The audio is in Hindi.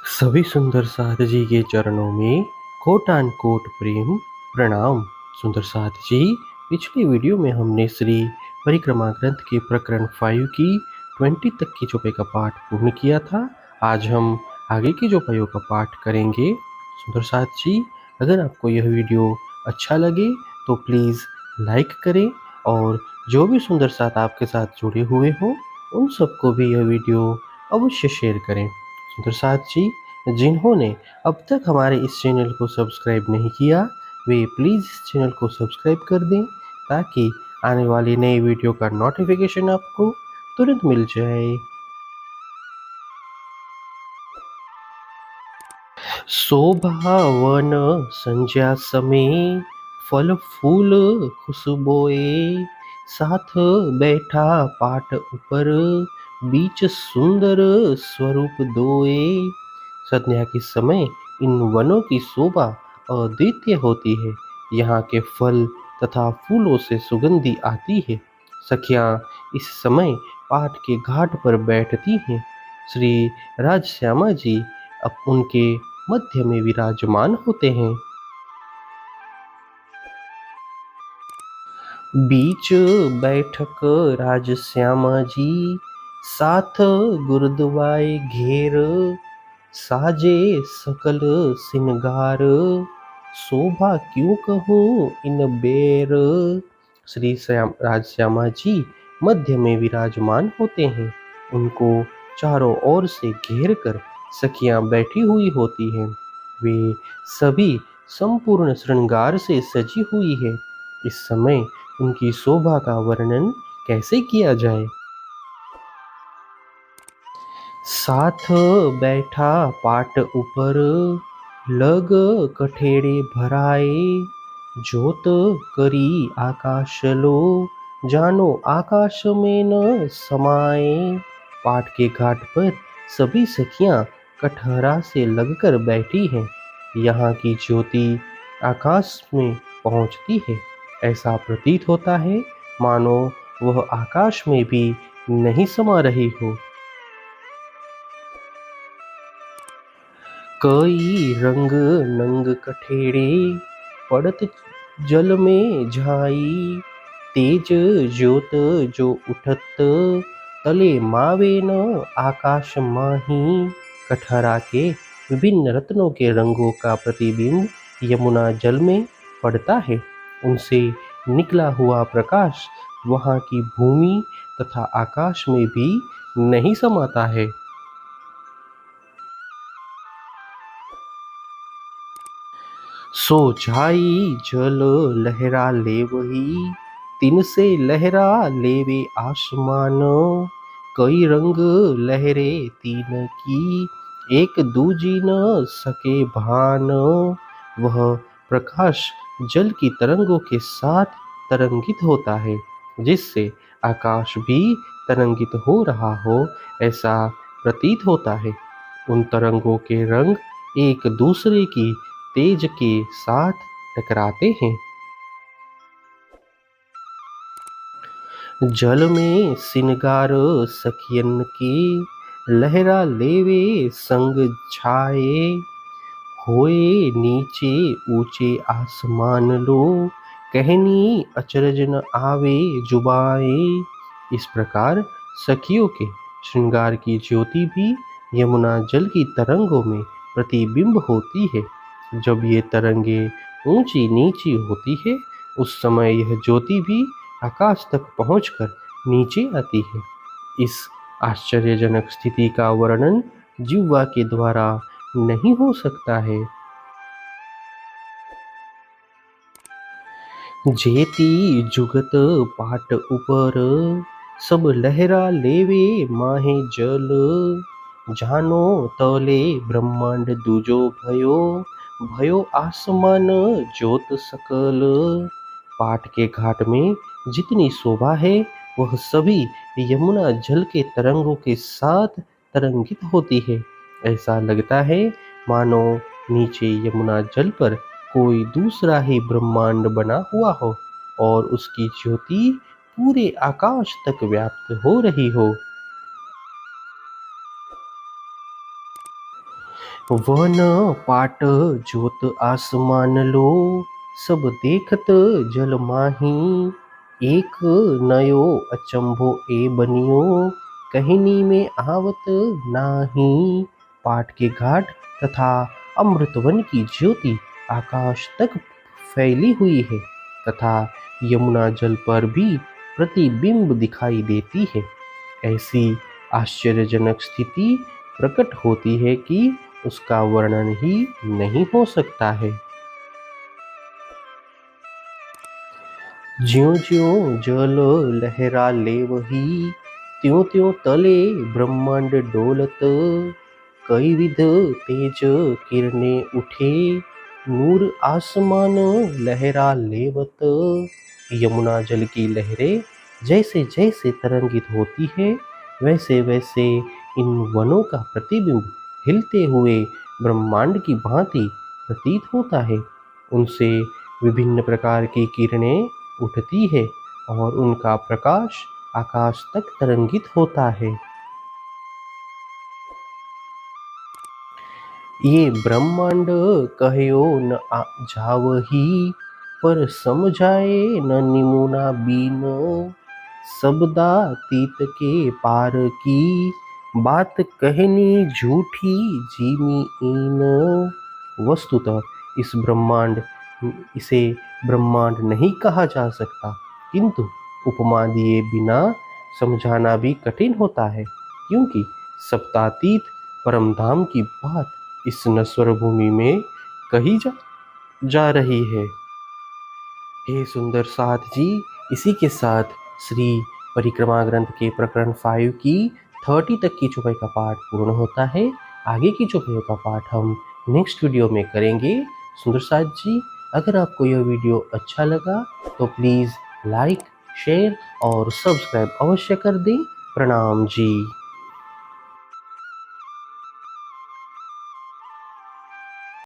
सभी सुंदर साथ जी के चरणों में कोटान कोट प्रेम प्रणाम। सुंदर साथ जी, पिछली वीडियो में हमने श्री परिक्रमा ग्रंथ के प्रकरण 5 की 20 तक की चौपाई का पाठ पूर्ण किया था। आज हम आगे की चौपाइयों का पाठ करेंगे। सुंदर साथ जी, अगर आपको यह वीडियो अच्छा लगे तो प्लीज़ लाइक करें और जो भी सुंदर साथ आपके साथ जुड़े हुए हों उन सबको भी यह वीडियो अवश्य शेयर करें। सुंदर साथ जी, जिन्होंने अब तक हमारे इस चैनल को सब्सक्राइब नहीं किया वे प्लीज़ इस चैनल को सब्सक्राइब कर दें ताकि आने वाली नई वीडियो का नोटिफिकेशन आपको तुरंत मिल जाए। शोभा वन संध्या समय फल फूल खुशबोए साथ बैठा पाट ऊपर बीच सुंदर स्वरूप दोए। संध्या के समय इन वनों की शोभा अद्वितीय होती है। यहाँ के फल तथा फूलों से सुगंधी आती है। सखियाँ इस समय पाट के घाट पर बैठती हैं। श्री राजश्यामा जी अब उनके मध्य में विराजमान होते हैं। बीच बैठक राजश्यामा जी साथ गुरुद्वारे घेर साजे सकल सिंगार शोभा क्यों कहूँ इन बेर। श्री राजश्यामा जी मध्य में विराजमान होते हैं। उनको चारों ओर से घेर कर सखियां बैठी हुई होती हैं। वे सभी संपूर्ण श्रृंगार से सजी हुई है। इस समय उनकी शोभा का वर्णन कैसे किया जाए। साथ बैठा पाट ऊपर लग कठेड़े भराए जोत करी आकाश लो जानो आकाश में न समाए। पाट के घाट पर सभी सखियां कठहरा से लगकर बैठी हैं। यहाँ की ज्योति आकाश में पहुँचती है। ऐसा प्रतीत होता है मानो वह आकाश में भी नहीं समा रही हो। कई रंग नंग कठेड़े पड़त जल में झाई तेज ज्योत जो उठत तले मावे न आकाश माही। कठहरा के विभिन्न रत्नों के रंगों का प्रतिबिंब यमुना जल में पड़ता है। उनसे निकला हुआ प्रकाश वहाँ की भूमि तथा आकाश में भी नहीं समाता है। सो जाई जल लहरा ले वही तिन से लहरा लेवे आसमान। कई रंग लहरे तीन की एक दूजी न सके भान। वह प्रकाश जल की तरंगों के साथ तरंगित होता है जिससे आकाश भी तरंगित हो रहा हो ऐसा प्रतीत होता है। उन तरंगों के रंग एक दूसरे की तेज के साथ टकराते हैं। जल में सिनगार सखियन के लहरा लेवे संग छाए होए नीचे ऊंचे आसमान लो कहनी अचरज न आवे जुबाए। इस प्रकार सखियों के श्रृंगार की ज्योति भी यमुना जल की तरंगों में प्रतिबिंब होती है। जब ये तरंगे ऊंची नीची होती है उस समय यह ज्योति भी आकाश तक पहुंचकर नीचे आती है। इस आश्चर्यजनक स्थिति का वर्णन जिह्वा के द्वारा नहीं हो सकता है। जेती जुगत पाट ऊपर सब लहरा लेवे माहे जल जानो तले ब्रह्मांड दूजो भयो भयो आसमान ज्योत सकल। पाट के घाट में जितनी शोभा है वह सभी यमुना जल के तरंगों के साथ तरंगित होती है। ऐसा लगता है मानो नीचे यमुना जल पर कोई दूसरा ही ब्रह्मांड बना हुआ हो और उसकी ज्योति पूरे आकाश तक व्याप्त हो रही हो। वन पाट जोत आसमान लो, सब देखत जल माही। एक नयो अचंभो ए बनियो, कहनी में आवत नाही। पाट के घाट तथा अमृतवन की ज्योति आकाश तक फैली हुई है तथा यमुना जल पर भी प्रतिबिंब दिखाई देती है। ऐसी आश्चर्यजनक स्थिति प्रकट होती है कि उसका वर्णन ही नहीं हो सकता है। ज्यों ज्यों जल लहरा ले वही, त्यों त्यों तले ब्रह्मांड डोलत। कई विध तेज किरणे उठे, नूर आसमान लहरा लेवत। यमुना जल की लहरें जैसे जैसे तरंगित होती है, वैसे वैसे इन वनों का प्रतिबिंब हिलते हुए ब्रह्मांड की भांति प्रतीत होता है। उनसे विभिन्न प्रकार की किरणें उठती है और उनका प्रकाश आकाश तक तरंगित होता है। ये ब्रह्मांड कहो न जावही, पर समझाए न निमुना बीन। शब्दातीत के पार की, बात कहनी झूठी जीमी इन। वस्तुतः इसे ब्रह्मांड नहीं कहा जा सकता, किंतु उपमा दिए बिना समझाना भी कठिन होता है, क्योंकि सप्तातीत परमधाम की बात इस नश्वर भूमि में कही जा रही है। हे सुंदर साथ जी, इसी के साथ श्री परिक्रमा ग्रंथ के प्रकरण 5 की 30 तक की चौपाई का पाठ पूर्ण होता है। आगे की चौपाइयों का पाठ हम नेक्स्ट वीडियो में करेंगे। सुंदर साथ जी, अगर आपको यह वीडियो अच्छा लगा तो प्लीज़ लाइक, शेयर और सब्सक्राइब अवश्य कर दें। प्रणाम जी।